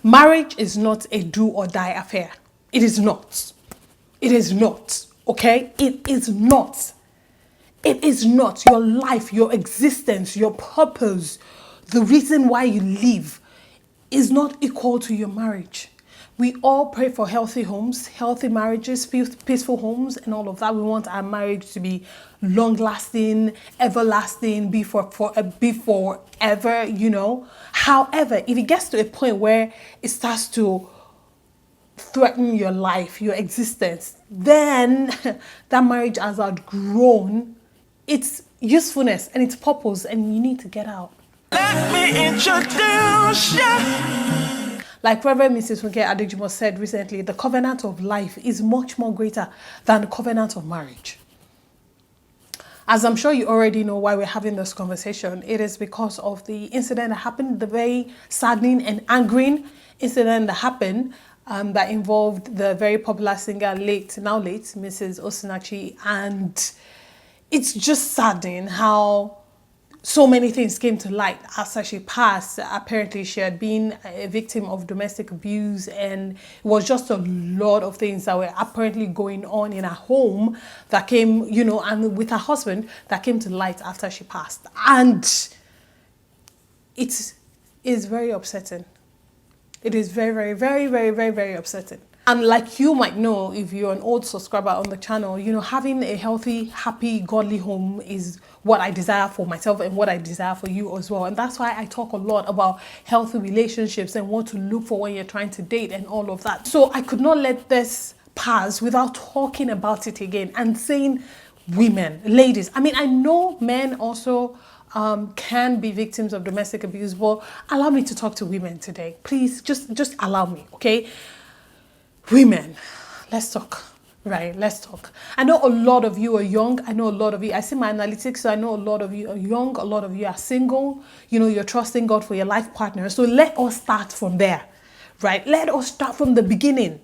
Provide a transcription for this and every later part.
Marriage is not a do or die affair. It is not. It is not. Okay? It is not. It is not. Your life, your existence, your purpose, the reason why you live is not equal to your marriage. We all pray for healthy homes, healthy marriages, peaceful homes, and all of that. We want our marriage to be long-lasting, everlasting, be forever, you know. However, if it gets to a point where it starts to threaten your life, your existence, then that marriage has outgrown its usefulness and its purpose, and you need to get out. Let me introduce you. Like Reverend Mrs. Funke Adejimo said recently, the covenant of life is much more greater than the covenant of marriage. As I'm sure you already know why we're having this conversation, it is because of the incident that happened, the very saddening and angering incident that happened that involved the very popular singer, now late, Mrs. Osinachi. And it's just saddening how so many things came to light after she passed. Apparently, she had been a victim of domestic abuse, and it was just a lot of things that were apparently going on in her home that came, you know, and with her husband that came to light after she passed. And it is very upsetting. It is very, very, very, very, very, very upsetting. And like you might know, if you're an old subscriber on the channel, you know, having a healthy, happy, godly home is what I desire for myself and what I desire for you as well. And that's why I talk a lot about healthy relationships and what to look for when you're trying to date and all of that. So I could not let this pass without talking about it again and saying, women, ladies. I mean, I know men also can be victims of domestic abuse, but allow me to talk to women today. Please, just allow me, okay? Women, let's talk, right? Let's talk. I know a lot of you are young. I know a lot of you, I see my analytics, so I know a lot of you are young. A lot of you are single. You know, you're trusting God for your life partner. So let us start from there, right? Let us start from the beginning,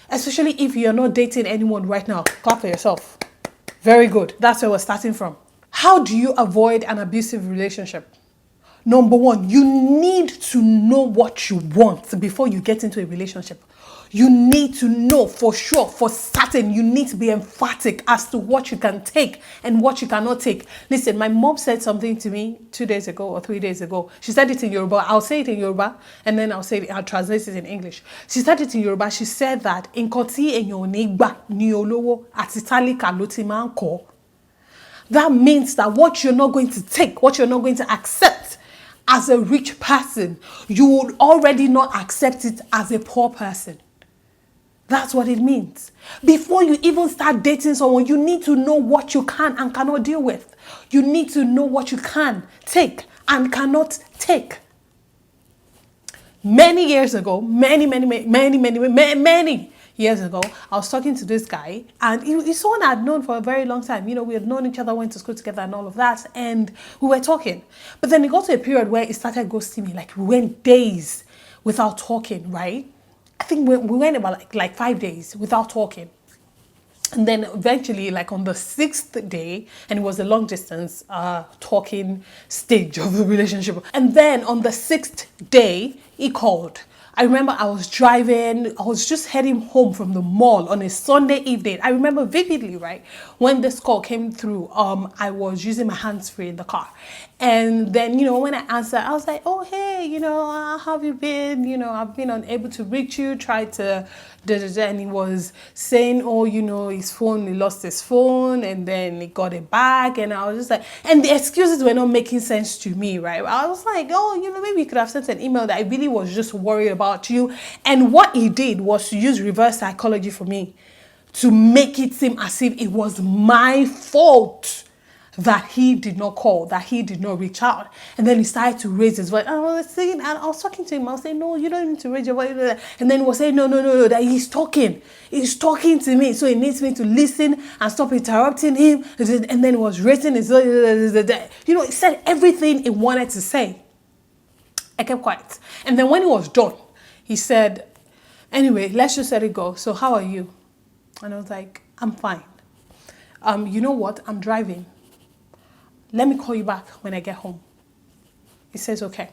especially if you're not dating anyone right now. Clap for yourself. Very good. That's where we're starting from. How do you avoid an abusive relationship? Number one, you need to know what you want before you get into a relationship. You need to know for sure, for certain. You need to be emphatic as to what you can take and what you cannot take. Listen, my mom said something to me 2 days ago or 3 days ago. She said it in Yoruba. I'll say it in Yoruba and then I'll translate it in English. She said it in Yoruba. She said that "Inkoti eyan ni gba ni olowo ati talika lo ti ma nko." That means that what you're not going to take, what you're not going to accept as a rich person, you would already not accept it as a poor person. That's what it means. Before you even start dating someone, you need to know what you can and cannot deal with. You need to know what you can take and cannot take. Many years ago, many years ago, I was talking to this guy, and he's someone I'd known for a very long time. You know, we had known each other, went to school together and all of that, and we were talking. But then it got to a period where he started ghosting me. Like, we went days without talking, right? I think we went about like 5 days without talking. And then eventually, like on the 6th day, and it was a long distance talking stage of the relationship. And then on the 6th day, he called. I remember I was driving, I was just heading home from the mall on a Sunday evening. I remember vividly, right? When this call came through, I was using my hands-free in the car. And then, you know, when I answered, I was like, oh, hey, you know, how have you been? You know, I've been unable to reach you, tried to, and he was saying, oh, you know, he lost his phone, and then he got it back. And I was just like, and the excuses were not making sense to me, right? I was like, oh, you know, maybe you could have sent an email that I really was just worried about you. And what he did was to use reverse psychology for me to make it seem as if it was my fault that he did not call, that he did not reach out. And then he started to raise his voice. And I was saying, and I was talking to him. I was saying, no, you don't need to raise your voice. And then he was saying, no, that he's talking. He's talking to me. So he needs me to listen and stop interrupting him. And then he was raising his voice. You know, he said everything he wanted to say. I kept quiet. And then when he was done, he said, anyway, let's just let it go. So how are you? And I was like, I'm fine. You know what? I'm driving. Let me call you back when I get home. He says, okay.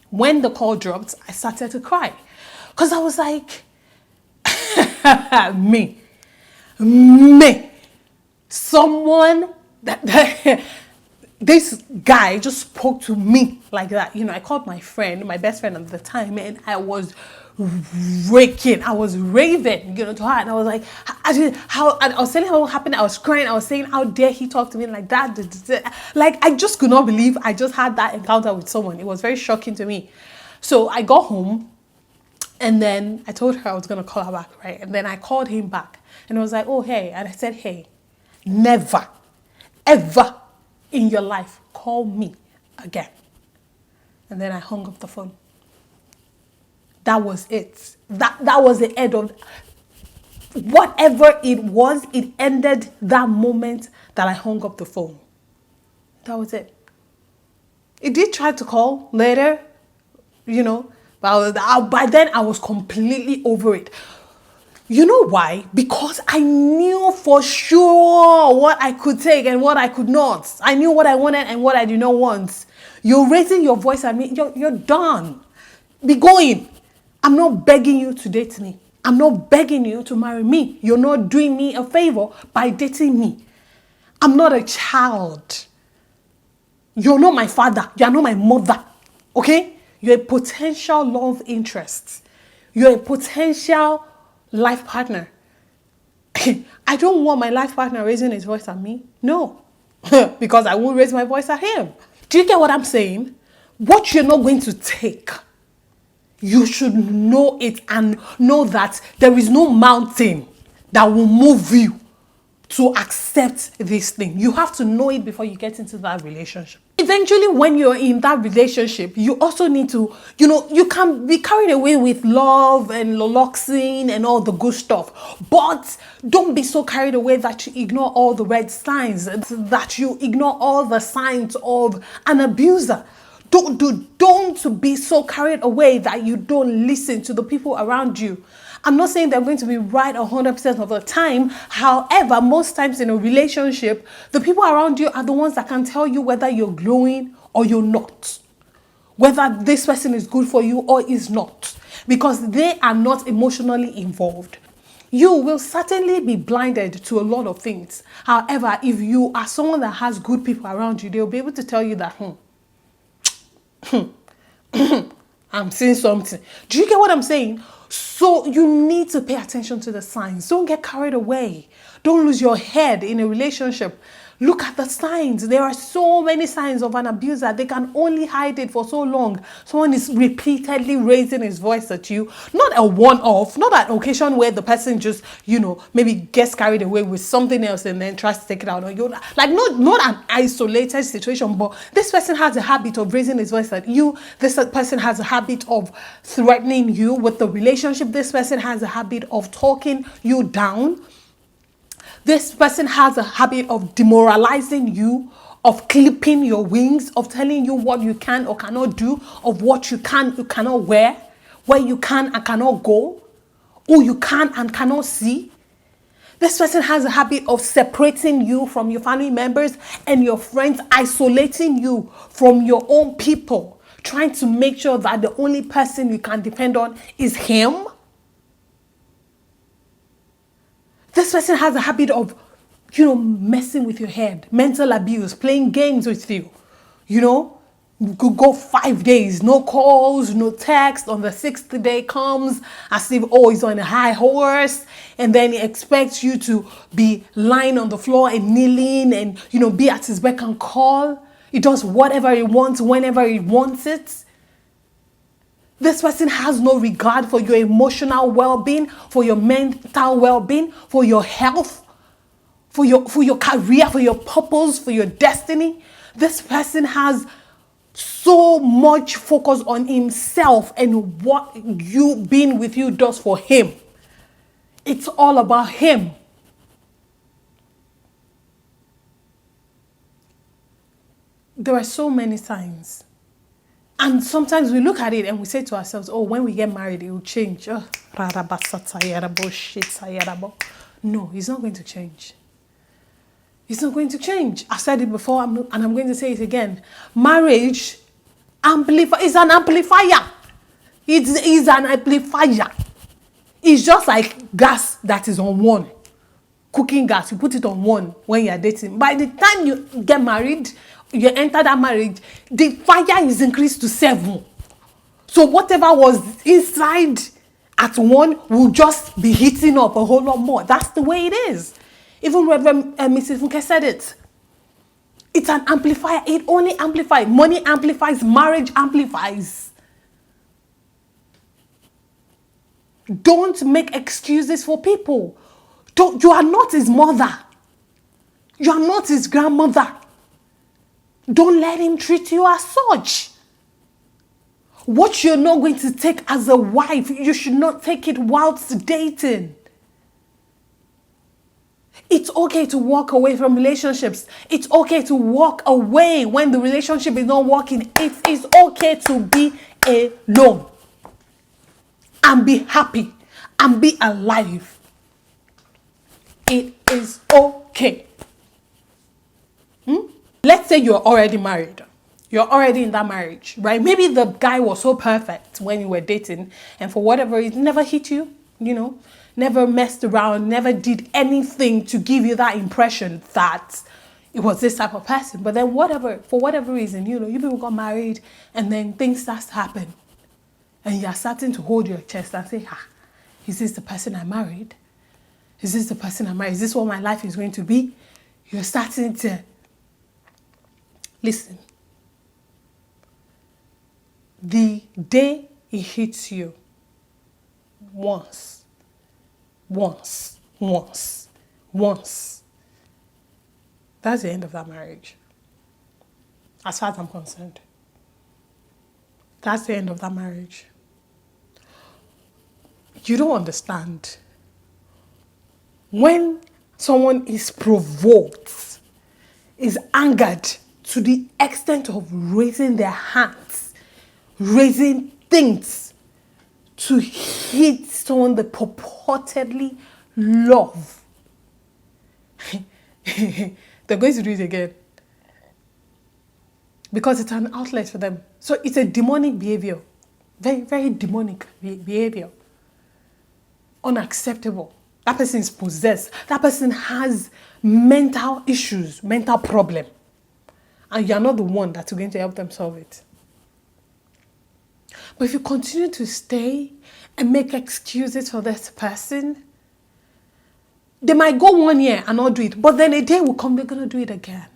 When the call dropped, I started to cry. Because I was like, me. Someone that this guy just spoke to me like that. I called my friend, my best friend at the time, and I was raving to her, and I was like, and I was telling her what happened. I was crying. I was saying, how dare he talk to me like that? Like, I just could not believe I just had that encounter with someone. It was very shocking to me. So I got home, and then I told her I was going to call her back, right? And then I called him back, and I was like, oh, hey. And I said, hey, never, ever in your life call me again. And then I hung up the phone. That was it. That was the end of whatever it was. It ended that moment that I hung up the phone. That was it. It did try to call later, but by then I was completely over it. You know why? Because I knew for sure what I could take and what I could not. I knew what I wanted and what I did not want. You're raising your voice at me. You're done. Be going. I'm not begging you to date me. I'm not begging you to marry me. You're not doing me a favor by dating me. I'm not a child. You're not my father. You're not my mother. Okay? You're a potential love interest. You're a potential life partner. I don't want my life partner raising his voice at me. No. Because I won't raise my voice at him. Do you get what I'm saying? What you're not going to take, you should know it and know that there is no mountain that will move you to accept this thing. You have to know it before you get into that relationship. Eventually, when you're in that relationship, you also need to, you can be carried away with love and loloxing and all the good stuff. But don't be so carried away that you ignore all the red signs, that you ignore all the signs of an abuser. Don't be so carried away that you don't listen to the people around you. I'm not saying they're going to be right 100% of the time. However, most times in a relationship, the people around you are the ones that can tell you whether you're glowing or you're not. Whether this person is good for you or is not. Because they are not emotionally involved. You will certainly be blinded to a lot of things. However, if you are someone that has good people around you, they'll be able to tell you that, I'm seeing something. Do you get what I'm saying? So you need to pay attention to the signs. Don't get carried away. Don't lose your head in a relationship. Look at the signs. There are so many signs of an abuser. They can only hide it for so long. Someone is repeatedly raising his voice at you. Not a one-off, not an occasion where the person just, maybe gets carried away with something else and then tries to take it out on you. Like not an isolated situation, but this person has a habit of raising his voice at you. This person has a habit of threatening you with the relationship. This person has a habit of talking you down. This person has a habit of demoralizing you, of clipping your wings, of telling you what you can or cannot do, of what you cannot wear, where you can and cannot go, who you can and cannot see. This person has a habit of separating you from your family members and your friends, isolating you from your own people, trying to make sure that the only person you can depend on is him. This person has a habit of, messing with your head, mental abuse, playing games with you. You could go 5 days, no calls, no text. On the 6th day comes as if, he's on a high horse. And then he expects you to be lying on the floor and kneeling and, be at his beck and call. He does whatever he wants, whenever he wants it. This person has no regard for your emotional well-being, for your mental well-being, for your health, for your career, for your purpose, for your destiny. This person has so much focus on himself and what you being with you does for him. It's all about him. There are so many signs. And sometimes we look at it and we say to ourselves, when we get married, it will change. No, it's not going to change. It's not going to change. I've said it before and I'm going to say it again. Marriage Amplifier is an amplifier. It is an amplifier. It's just like gas that is on 1. Cooking gas, you put it on 1 when you're dating. By the time you get married, you enter that marriage, the fire is increased to 7. So whatever was inside at 1 will just be heating up a whole lot more. That's the way it is. Even Reverend Mrs. Funke said it. It's an amplifier. It only amplifies. Money amplifies. Marriage amplifies. Don't make excuses for people. You are not his mother. You are not his grandmother. Don't let him treat you as such. What you're not going to take as a wife, you should not take it whilst dating. It's okay to walk away from relationships. It's okay to walk away when the relationship is not working. It is okay to be alone and be happy and be alive. It is okay. Let's say you're already married. You're already in that marriage, right? Maybe the guy was so perfect when you were dating, and for whatever reason, never hit you, never messed around, never did anything to give you that impression that it was this type of person. But then for whatever reason, you people got married, and then things start to happen. And you're starting to hold your chest and say, is this the person I married? Is this the person I married? Is this what my life is going to be? You're starting to listen. The day it hits you, once, that's the end of that marriage. As far as I'm concerned. That's the end of that marriage. You don't understand. When someone is provoked, is angered to the extent of raising their hands, raising things to hit someone they purportedly love, they're going to do it again. Because it's an outlet for them. So it's a demonic behavior. Very, very demonic behavior. Unacceptable. That person is possessed. That person has mental issues, mental problem. And you're not the one that's going to help them solve it. But if you continue to stay and make excuses for this person, they might go 1 year and not do it. But then a day will come, they're going to do it again.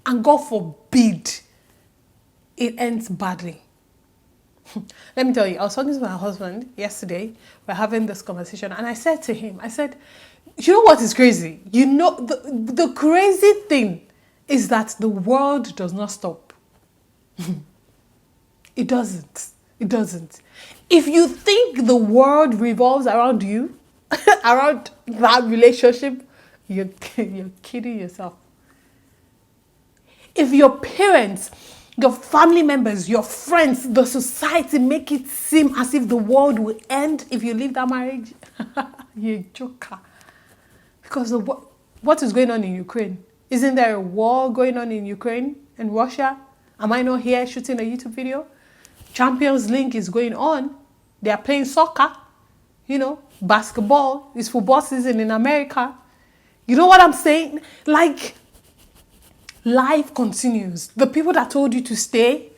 And God forbid it ends badly. Let me tell you, I was talking to my husband yesterday. We're having this conversation. And I said to him, you know what is crazy? The crazy thing is that the world does not stop. It doesn't. It doesn't. If you think the world revolves around you, around that relationship, you're kidding yourself. If your parents, your family members, your friends, the society make it seem as if the world will end if you leave that marriage, you're a joker. Because of what is going on in Ukraine? Isn't there a war going on in Ukraine and Russia? Am I not here shooting a YouTube video? Champions League is going on. They are playing soccer. Basketball is football season in America. You know what I'm saying? Like, life continues. The people that told you to stay,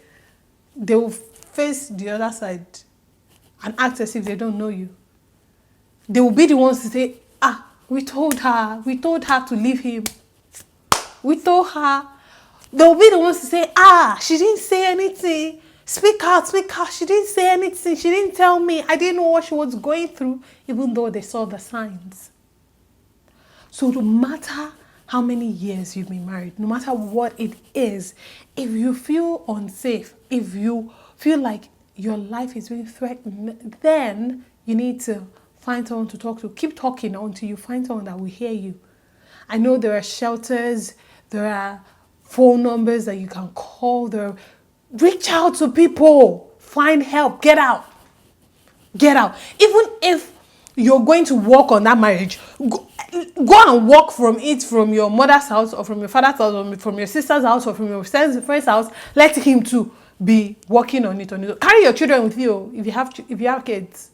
they will face the other side and act as if they don't know you. They will be the ones to say, we told her to leave him. We told her. They will be the ones to say, she didn't say anything. Speak out. She didn't say anything. She didn't tell me. I didn't know what she was going through, even though they saw the signs. So no matter how many years you've been married, no matter what it is, if you feel unsafe, if you feel like your life is being threatened, then you need to find someone to talk to. Keep talking until you find someone that will hear you. I know there are shelters, there are phone numbers that you can call. Reach out to people, find help, get out. Even if you're going to work on that marriage, go and walk from your mother's house or from your father's house or from your sister's house or from your friend's house. Let him too. be working on it. Carry your children with you if you have kids.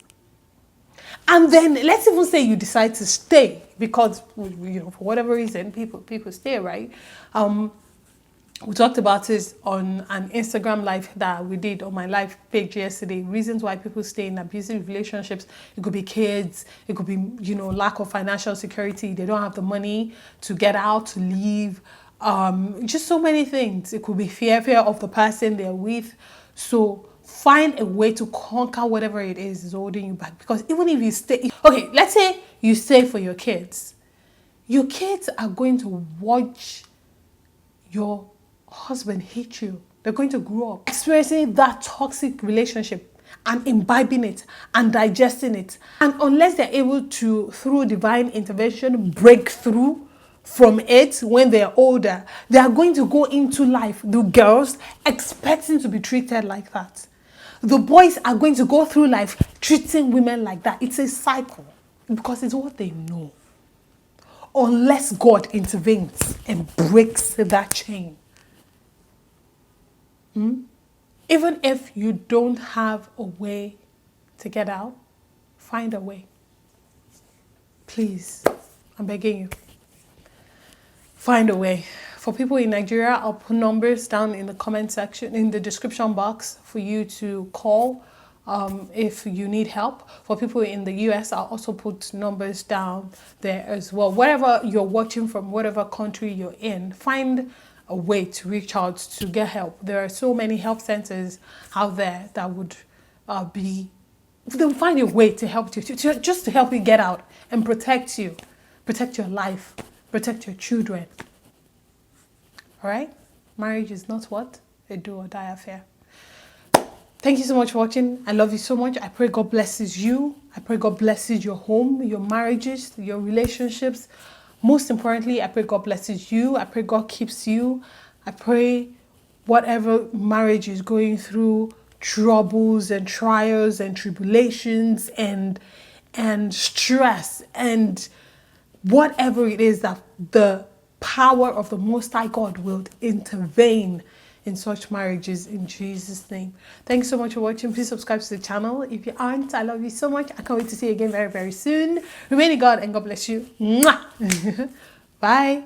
And then let's even say you decide to stay because, you know, for whatever reason, people stay, right? We talked about this on an Instagram live that we did on my live page yesterday. Reasons why people stay in abusive relationships. It could be kids. It could be, you know, lack of financial security. They don't have the money to get out, to leave. Just so many things. It could be fear of the person they're with. So find a way to conquer whatever it is holding you back. Because even if you stay, okay, let's say you stay for your kids. Your kids are going to watch your husband hate you. They're going to grow up experiencing that toxic relationship and imbibing it and digesting it. And unless they're able to, through divine intervention, break through from it when they're older, they are going to go into life, the girls, expecting to be treated like that. The boys are going to go through life treating women like that. It's a cycle because it's what they know. Unless God intervenes and breaks that chain. Even if you don't have a way to get out, find a way. Please, I'm begging you. Find a way. For people in Nigeria, I'll put numbers down in the comment section, in the description box for you to call if you need help. For people in the US, I'll also put numbers down there as well. Wherever you're watching from, whatever country you're in, find a way to reach out to get help. There are so many help centers out there that would they'll find a way to help you, just to help you get out and protect you, protect your life, protect your children. All right? Marriage is not what? A do or die affair. Thank you so much for watching. I love you so much. I pray God blesses you. I pray God blesses your home, your marriages, your relationships. Most importantly, I pray God blesses you. I pray God keeps you. I pray whatever marriage is going through, troubles and trials and tribulations and stress and whatever it is, that the power of the Most High God will intervene in such marriages in Jesus' name. Thanks so much for watching. Please subscribe to the channel. If you aren't, I love you so much. I can't wait to see you again very, very soon. Remain in God and God bless you. Mwah! Bye.